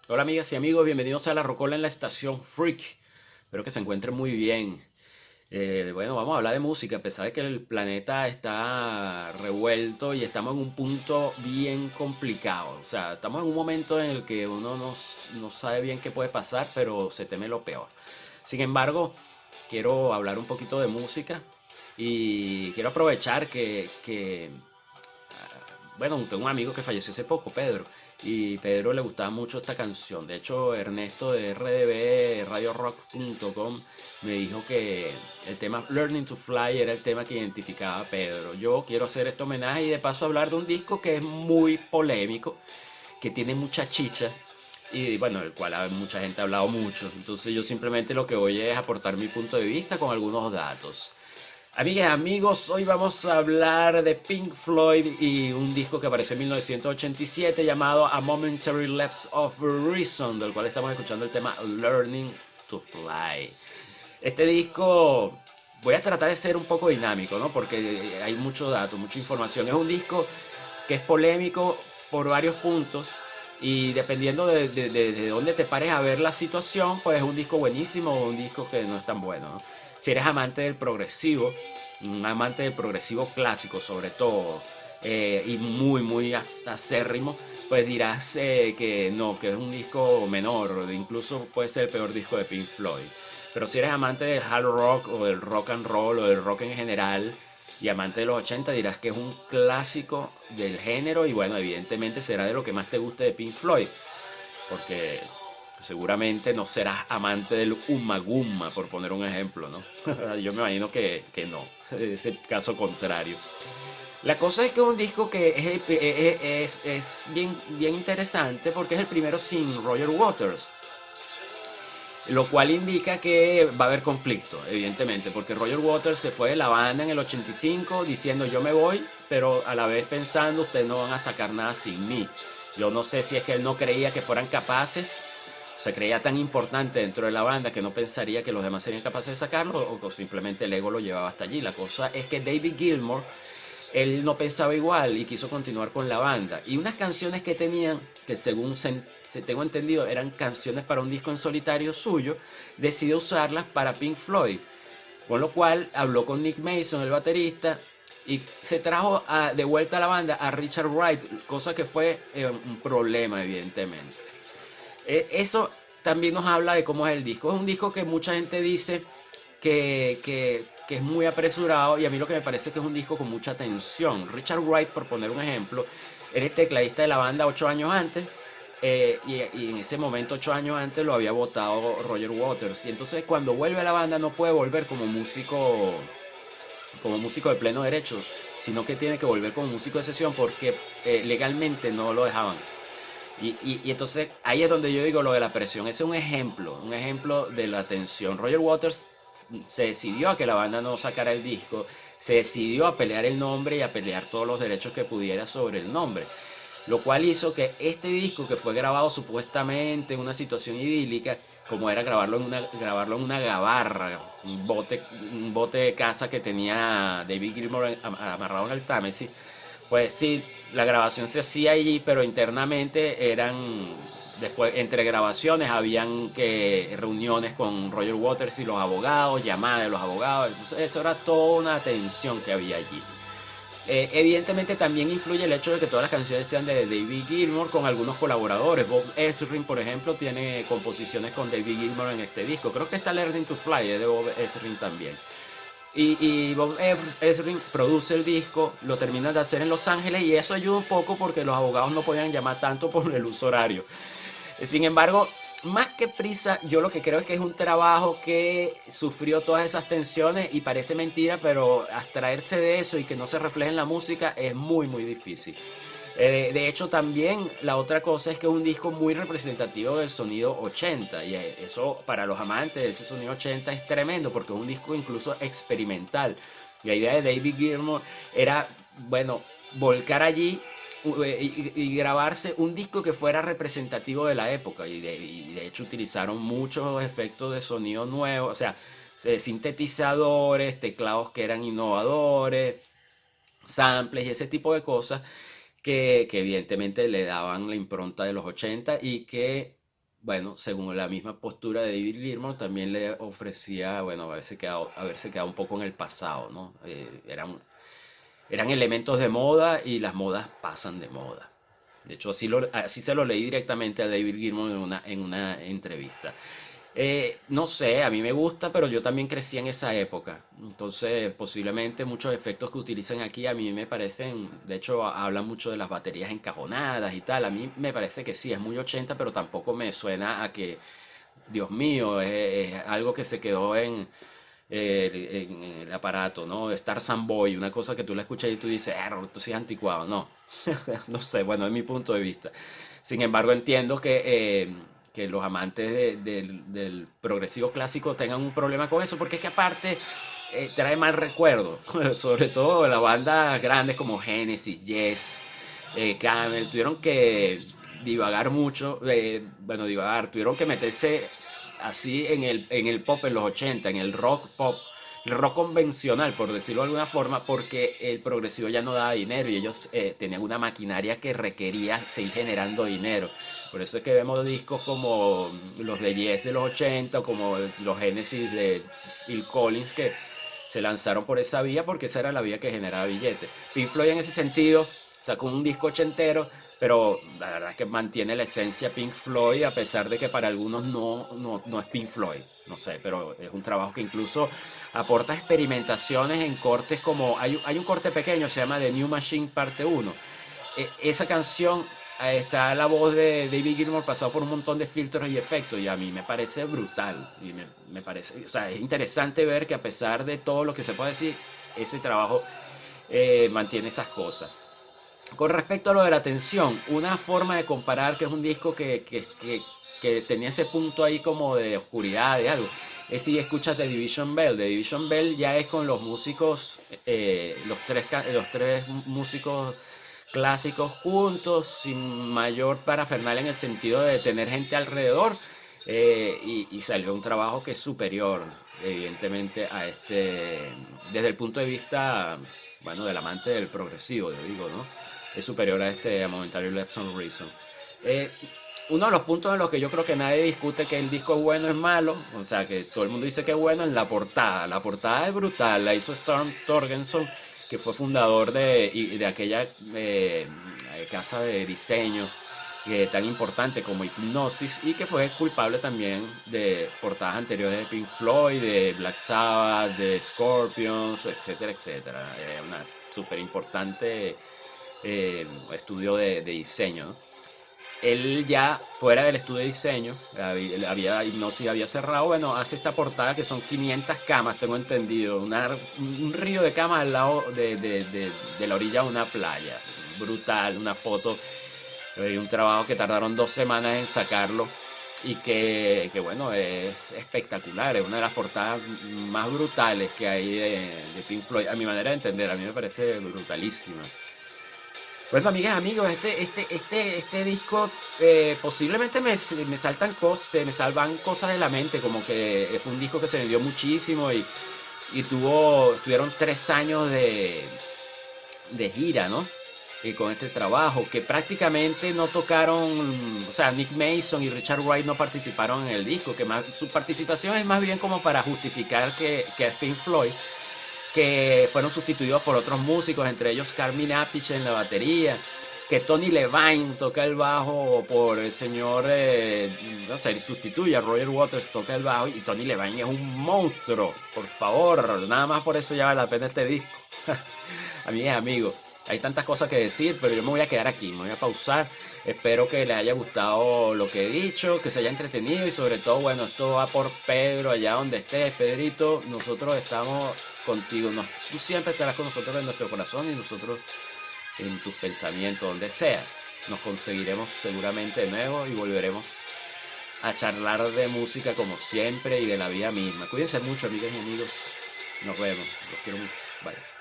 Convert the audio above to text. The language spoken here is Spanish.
Hola amigas y amigos, bienvenidos a La Rocola en la Estación Freak. Espero que se encuentren muy bien. Bueno, vamos a hablar de música, a pesar de que el planeta está revuelto y estamos en un punto bien complicado. O sea, estamos en un momento en el que uno no sabe bien qué puede pasar, pero se teme lo peor. Sin embargo, quiero hablar un poquito de música y quiero aprovechar bueno, tengo un amigo que falleció hace poco, Pedro, y Pedro le gustaba mucho esta canción. De hecho, Ernesto de RDB, radiorock.com, me dijo que el tema Learning to Fly era el tema que identificaba a Pedro. Yo quiero hacer este homenaje y de paso hablar de un disco que es muy polémico, que tiene mucha chicha y bueno, el cual mucha gente ha hablado mucho. Entonces yo simplemente lo que voy es aportar mi punto de vista con algunos datos. Amigas, amigos, hoy vamos a hablar de Pink Floyd y un disco que apareció en 1987 llamado A Momentary Lapse of Reason, del cual estamos escuchando el tema Learning to Fly. Este disco, voy a tratar de ser un poco dinámico, ¿no? Porque hay mucho dato, mucha información. Es un disco que es polémico por varios puntos y dependiendo de dónde te pares a ver la situación, pues es un disco buenísimo o un disco que no es tan bueno, ¿no? Si eres amante del progresivo, un amante del progresivo clásico sobre todo, y muy acérrimo, pues dirás que no, que es un disco menor, incluso puede ser el peor disco de Pink Floyd. Pero si eres amante del hard rock o del rock and roll o del rock en general y amante de los 80, dirás que es un clásico del género y bueno, evidentemente será de lo que más te guste de Pink Floyd, porque seguramente no serás amante del Ummagumma, por poner un ejemplo, ¿no? Yo me imagino que no, es el caso contrario. La cosa es que es un disco que es bien interesante porque es el primero sin Roger Waters. Lo cual indica que va a haber conflicto, evidentemente, porque Roger Waters se fue de la banda en el 85 diciendo yo me voy, pero a la vez pensando ustedes no van a sacar nada sin mí. Yo no sé si es que él no creía que fueran capaces, se creía tan importante dentro de la banda que no pensaría que los demás serían capaces de sacarlo o simplemente el ego lo llevaba hasta allí. La cosa es que David Gilmour él no pensaba igual y quiso continuar con la banda. Y unas canciones que tenían, que según se tengo entendido, eran canciones para un disco en solitario suyo, decidió usarlas para Pink Floyd. Con lo cual habló con Nick Mason, el baterista, y se trajo de vuelta a la banda a Richard Wright, cosa que fue un problema, evidentemente. Eso también nos habla de cómo es el disco. Es un disco que mucha gente dice que es muy apresurado y a mí lo que me parece que es un disco con mucha tensión. Richard Wright, por poner un ejemplo, era el tecladista de la banda 8 años antes y en ese momento 8 años antes lo había votado Roger Waters y entonces cuando vuelve a la banda no puede volver como músico de pleno derecho, sino que tiene que volver como músico de sesión porque legalmente no lo dejaban. Y entonces ahí es donde yo digo lo de la presión. Ese es un ejemplo de la tensión. Roger Waters se decidió a que la banda no sacara el disco, se decidió a pelear el nombre y a pelear todos los derechos que pudiera sobre el nombre. Lo cual hizo que este disco, que fue grabado supuestamente en una situación idílica, como era grabarlo en una gabarra, un bote de casa que tenía David Gilmour amarrado en el Támesis, pues sí, la grabación se hacía allí, pero internamente después, entre grabaciones, habían que reuniones con Roger Waters y los abogados, llamadas de los abogados, entonces eso era toda una tensión que había allí. Evidentemente también influye el hecho de que todas las canciones sean de David Gilmour con algunos colaboradores. Bob Ezrin, por ejemplo, tiene composiciones con David Gilmour en este disco. Creo que está Learning to Fly, de Bob Ezrin también. Y Bob Ezrin produce el disco, lo terminan de hacer en Los Ángeles y eso ayuda un poco porque los abogados no podían llamar tanto por el uso horario. Sin embargo, más que prisa, yo lo que creo es que es un trabajo que sufrió todas esas tensiones y parece mentira, pero abstraerse de eso y que no se refleje en la música es muy difícil. De hecho, también la otra cosa es que es un disco muy representativo del sonido 80 y eso para los amantes de ese sonido 80 es tremendo porque es un disco incluso experimental. La idea de David Gilmour era, bueno, volcar allí y grabarse un disco que fuera representativo de la época y de hecho utilizaron muchos efectos de sonido nuevos, o sea, sintetizadores, teclados que eran innovadores, samples y ese tipo de cosas que evidentemente le daban la impronta de los 80 y que bueno, según la misma postura de David Gilmour, también le ofrecía, bueno, haberse quedado un poco en el pasado, ¿no? Eran elementos de moda y las modas pasan de moda. De hecho, así se lo leí directamente a David Gilmour en una entrevista. No sé, a mí me gusta, pero yo también crecí en esa época. Entonces, posiblemente muchos efectos que utilizan aquí a mí me parecen, de hecho, hablan mucho de las baterías encajonadas y tal. A mí me parece que sí, es muy 80, pero tampoco me suena a que, Dios mío, es algo que se quedó en el aparato, ¿no? Star Boy, una cosa que tú la escuchas y tú dices, esto sí es anticuado, no. No sé, bueno, es mi punto de vista. Sin embargo, entiendo que los amantes del progresivo clásico tengan un problema con eso, porque es que aparte trae mal recuerdo, sobre todo las bandas grandes como Genesis, Yes, Camel, tuvieron que divagar mucho, bueno, divagar, tuvieron que meterse así en el pop en los 80 en el rock pop, el rock convencional, por decirlo de alguna forma, porque el progresivo ya no daba dinero y ellos tenían una maquinaria que requería seguir generando dinero. Por eso es que vemos discos como los de Yes de los 80 o como los Genesis de Phil Collins que se lanzaron por esa vía porque esa era la vía que generaba billetes. Pink Floyd en ese sentido sacó un disco ochentero, pero la verdad es que mantiene la esencia Pink Floyd a pesar de que para algunos no es Pink Floyd, no sé, pero es un trabajo que incluso aporta experimentaciones en cortes como, hay un corte pequeño, se llama The New Machine parte uno. Esa canción está la voz de David Gilmour pasado por un montón de filtros y efectos y a mí me parece brutal y me parece, o sea, es interesante ver que a pesar de todo lo que se puede decir, ese trabajo mantiene esas cosas. Con respecto a lo de la tensión, una forma de comparar que es un disco que tenía ese punto ahí como de oscuridad, de algo, es si escuchas The Division Bell. The Division Bell ya es con los músicos, los tres músicos clásicos juntos, sin mayor parafernalia en el sentido de tener gente alrededor, y salió un trabajo que es superior, evidentemente, desde el punto de vista, bueno, del amante del progresivo, yo digo, ¿no? Es superior a Momentary Lapse on Reason. Eh, Uno de los puntos en los que yo creo que nadie discute que el disco es bueno es malo, o sea, que todo el mundo dice que es bueno en la portada. La portada es brutal, la hizo Storm Torgenson, que fue fundador de aquella casa de diseño tan importante como Hipnosis y que fue culpable también de portadas anteriores de Pink Floyd, de Black Sabbath, de Scorpions, etcétera, etcétera. Una súper importante estudio de diseño, ¿no? Él ya fuera del estudio de diseño, Hipnosis había cerrado, bueno, hace esta portada que son 500 camas, tengo entendido, un río de camas al lado de la orilla de una playa, brutal, una foto, un trabajo que tardaron 2 semanas en sacarlo y que bueno, es espectacular, es una de las portadas más brutales que hay de Pink Floyd, a mi manera de entender, a mí me parece brutalísima. Bueno, amigas, amigos, este disco posiblemente me saltan cosas, se me salvan cosas de la mente, como que fue un disco que se vendió muchísimo y tuvieron 3 años de gira, ¿no? Y con este trabajo, que prácticamente no tocaron, o sea, Nick Mason y Richard Wright no participaron en el disco, su participación es más bien como para justificar que es Pink Floyd, que fueron sustituidos por otros músicos, entre ellos Carmine Appice en la batería, que Tony Levine toca el bajo por el señor, no sé, sustituye a Roger Waters, toca el bajo, y Tony Levine es un monstruo, por favor, nada más por eso ya vale la pena este disco. Amigas, amigos, hay tantas cosas que decir, pero yo me voy a quedar aquí, me voy a pausar. Espero que les haya gustado lo que he dicho, que se haya entretenido y sobre todo, bueno, esto va por Pedro, allá donde estés, Pedrito. Nosotros estamos contigo, tú siempre estarás con nosotros en nuestro corazón y nosotros en tus pensamientos, donde sea. Nos conseguiremos seguramente de nuevo y volveremos a charlar de música como siempre y de la vida misma. Cuídense mucho, amigas y amigos. Nos vemos. Los quiero mucho. Bye.